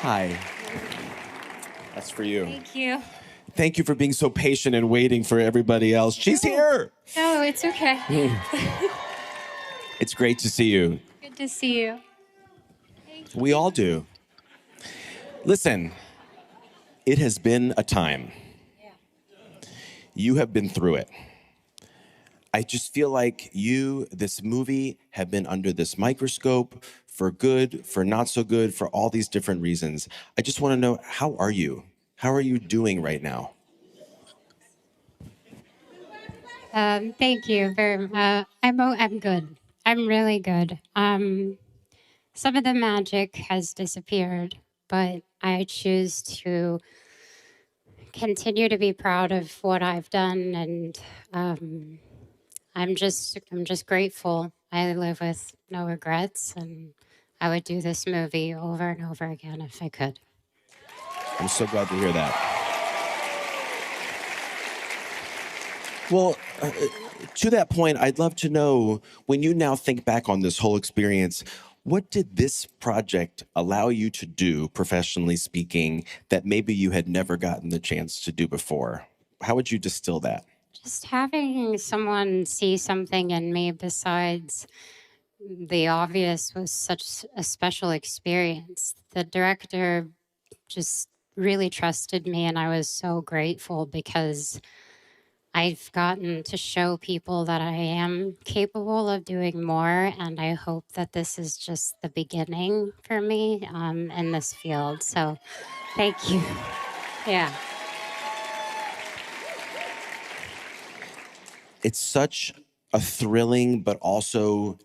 Hi. That's for you. Thank you. Thank you for being so patient and waiting for everybody else. She's here. No, it's okay. It's great to see you. Good to see you. We all do. Listen, it has been a time. You have been through it. I just feel like this movie, have been under this microscope for good, for not so good, for all these different reasons. I just want to know, how are you? How are you doing right now? Thank you very much. I'm good. I'm really good. Some of the magic has disappeared, but I choose to continue to be proud of what I've done, and I'm just grateful. I live with no regrets, and I would do this movie over and over again if I could. I'm so glad to hear that. Well, to that point, I'd love to know, when you now think back on this whole experience, what did this project allow you to do, professionally speaking, that maybe you had never gotten the chance to do before? How would you distill that? Just having someone see something in me besides the obvious was such a special experience. The director just really trusted me, and I was so grateful because I've gotten to show people that I am capable of doing more, and I hope that this is just the beginning for me in this field. So, thank you. Yeah. It's such a thrilling, but also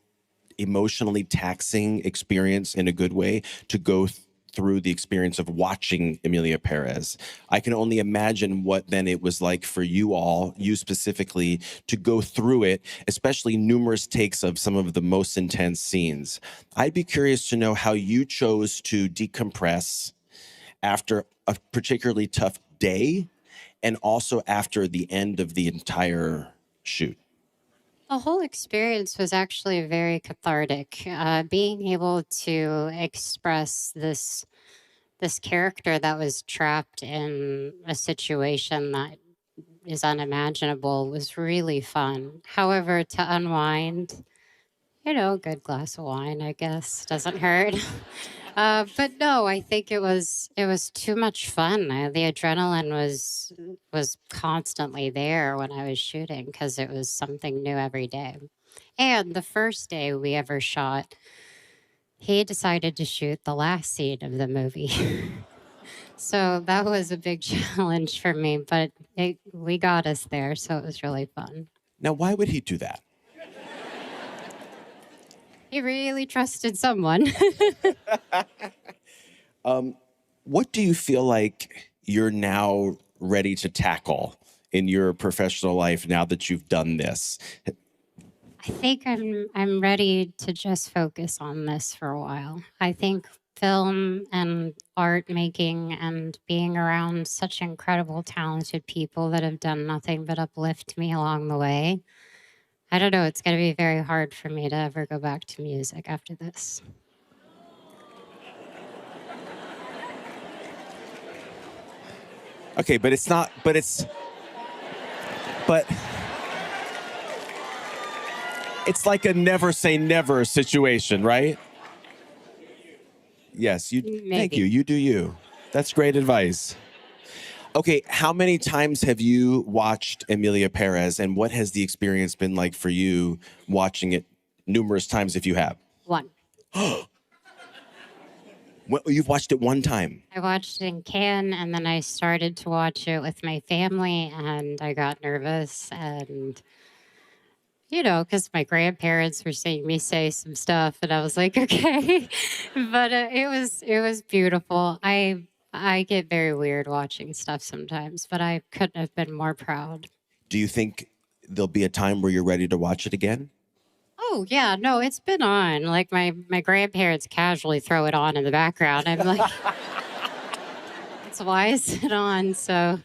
emotionally taxing experience in a good way to go through the experience of watching Emilia Perez. I can only imagine what then it was like for you all, you specifically, to go through it, especially numerous takes of some of the most intense scenes. I'd be curious to know how you chose to decompress after a particularly tough day and also after the end of the entire shoot. The whole experience was actually very cathartic. Being able to express this character that was trapped in a situation that is unimaginable was really fun. However, to unwind, a good glass of wine, I guess, doesn't hurt. But no, I think it was too much fun. The adrenaline was constantly there when I was shooting because it was something new every day. And the first day we ever shot, he decided to shoot the last scene of the movie. So that was a big challenge for me, but we got us there, so it was really fun. Now, why would he do that? He really trusted someone. What do you feel like you're now ready to tackle in your professional life now that you've done this? I think I'm ready to just focus on this for a while. I think film and art making and being around such incredible talented people that have done nothing but uplift me along the way. I don't know, it's going to be very hard for me to ever go back to music after this. Okay, but it's not, but it's like a never say never situation, right? Yes, thank Maybe. you. You do you. That's great advice. Okay, how many times have you watched Emilia Perez, and what has the experience been like for you watching it numerous times if you have? One. You've watched it one time. I watched it in Cannes, and then I started to watch it with my family, and I got nervous, and because my grandparents were seeing me say some stuff, and I was like, okay, but it was beautiful. I get very weird watching stuff sometimes, but I couldn't have been more proud. Do you think there'll be a time where you're ready to watch it again? Oh yeah, no, it's been on. Like my grandparents casually throw it on in the background. I'm like, that's why is it on? So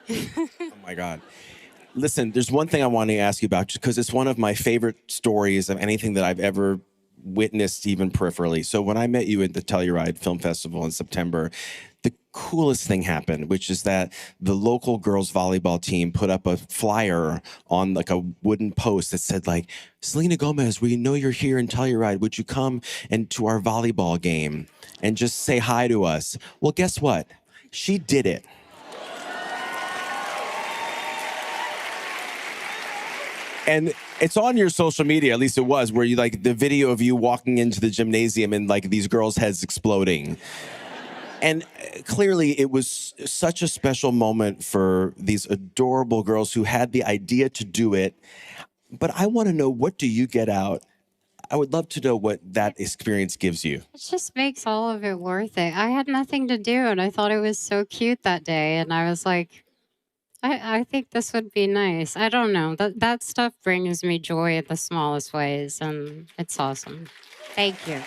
Oh my God. Listen, there's one thing I want to ask you about, just because it's one of my favorite stories of anything that I've ever witnessed even peripherally. So when I met you at the Telluride Film Festival in September, the coolest thing happened, which is that the local girls volleyball team put up a flyer on like a wooden post that said like, Selena Gomez, we know you're here in Telluride. Would you come and to our volleyball game and just say hi to us? Well, guess what? She did it. And it's on your social media, at least it was, where you like the video of you walking into the gymnasium and like these girls' heads exploding. And clearly it was such a special moment for these adorable girls who had the idea to do it. But I want to know, what do you get out? I would love to know what that experience gives you. It just makes all of it worth it. I had nothing to do, and I thought it was so cute that day. And I was like, I think this would be nice. I don't know. That stuff brings me joy in the smallest ways, and it's awesome. Thank you.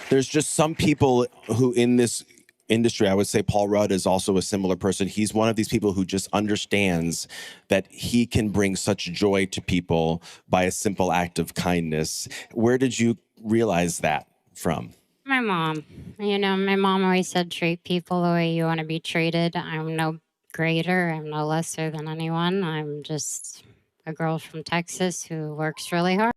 There's just some people who in this industry, I would say Paul Rudd is also a similar person. He's one of these people who just understands that he can bring such joy to people by a simple act of kindness. Where did you realize that from? My mom. My mom always said, treat people the way you want to be treated. I'm no greater. I'm no lesser than anyone. I'm just a girl from Texas who works really hard.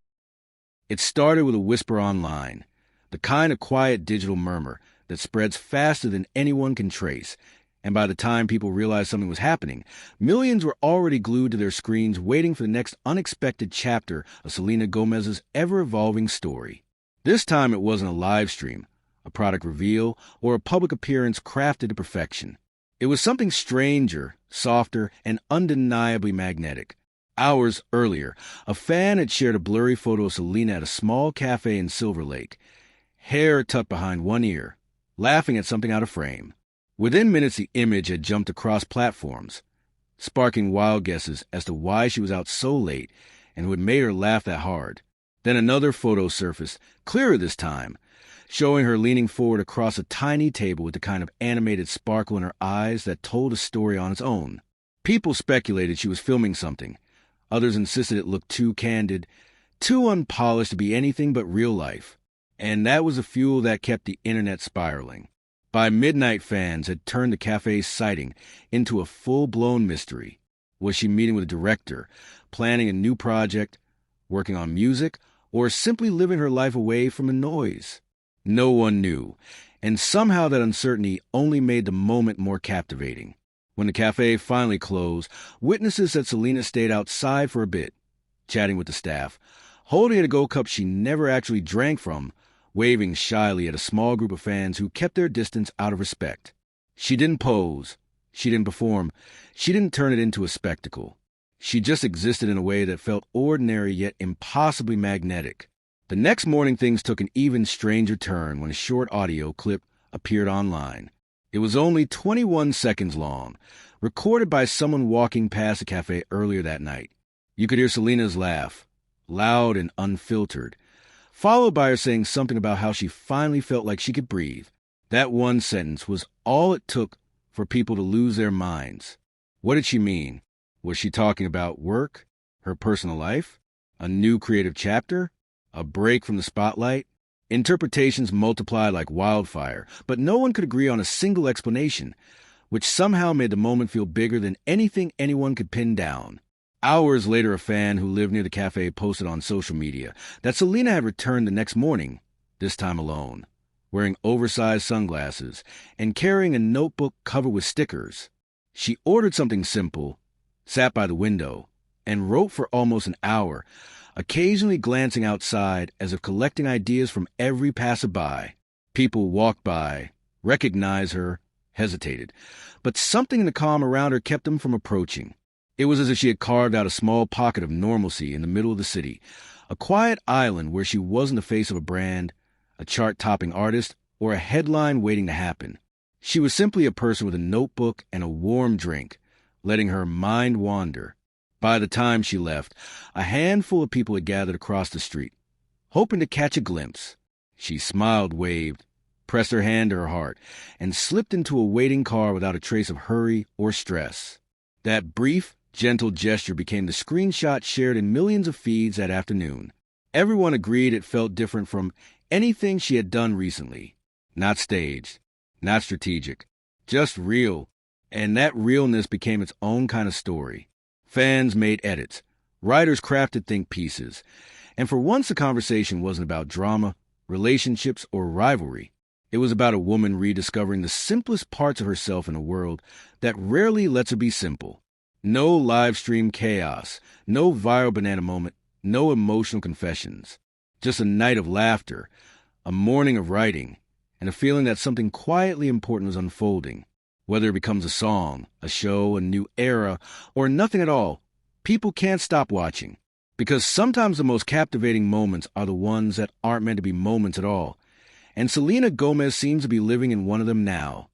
It started with a whisper online, the kind of quiet digital murmur that spreads faster than anyone can trace. And by the time people realized something was happening, millions were already glued to their screens waiting for the next unexpected chapter of Selena Gomez's ever-evolving story. This time it wasn't a live stream, a product reveal, or a public appearance crafted to perfection. It was something stranger, softer, and undeniably magnetic. Hours earlier, a fan had shared a blurry photo of Selena at a small cafe in Silver Lake, hair tucked behind one ear, laughing at something out of frame. Within minutes, the image had jumped across platforms, sparking wild guesses as to why she was out so late and who had made her laugh that hard. Then another photo surfaced, clearer this time, showing her leaning forward across a tiny table with the kind of animated sparkle in her eyes that told a story on its own. People speculated she was filming something. Others insisted it looked too candid, too unpolished to be anything but real life. And that was the fuel that kept the internet spiraling. By midnight, fans had turned the cafe's sighting into a full-blown mystery. Was she meeting with a director, planning a new project, working on music, or simply living her life away from the noise? No one knew, and somehow that uncertainty only made the moment more captivating. When the cafe finally closed, witnesses said Selena stayed outside for a bit, chatting with the staff, holding a Go cup she never actually drank from, waving shyly at a small group of fans who kept their distance out of respect. She didn't pose, she didn't perform, she didn't turn it into a spectacle. She just existed in a way that felt ordinary yet impossibly magnetic. The next morning, things took an even stranger turn when a short audio clip appeared online. It was only 21 seconds long, recorded by someone walking past the cafe earlier that night. You could hear Selena's laugh, loud and unfiltered, followed by her saying something about how she finally felt like she could breathe. That one sentence was all it took for people to lose their minds. What did she mean? Was she talking about work, her personal life, a new creative chapter, a break from the spotlight? Interpretations multiplied like wildfire, but no one could agree on a single explanation, which somehow made the moment feel bigger than anything anyone could pin down. Hours later, a fan who lived near the cafe posted on social media that Selena had returned the next morning, this time alone, wearing oversized sunglasses and carrying a notebook covered with stickers. She ordered something simple, sat by the window, and wrote for almost an hour, occasionally glancing outside as if collecting ideas from every passerby. People walked by, recognized her, hesitated, but something in the calm around her kept them from approaching. It was as if she had carved out a small pocket of normalcy in the middle of the city, a quiet island where she wasn't the face of a brand, a chart-topping artist, or a headline waiting to happen. She was simply a person with a notebook and a warm drink, letting her mind wander. By the time she left, a handful of people had gathered across the street, hoping to catch a glimpse. She smiled, waved, pressed her hand to her heart, and slipped into a waiting car without a trace of hurry or stress. That brief, gentle gesture became the screenshot shared in millions of feeds that afternoon. Everyone agreed it felt different from anything she had done recently. Not staged, not strategic, just real. And that realness became its own kind of story. Fans made edits. Writers crafted think pieces. And for once, the conversation wasn't about drama, relationships, or rivalry. It was about a woman rediscovering the simplest parts of herself in a world that rarely lets her be simple. No live stream chaos, no viral banana moment, no emotional confessions. Just a night of laughter, a morning of writing, and a feeling that something quietly important was unfolding. Whether it becomes a song, a show, a new era, or nothing at all, people can't stop watching. Because sometimes the most captivating moments are the ones that aren't meant to be moments at all. And Selena Gomez seems to be living in one of them now.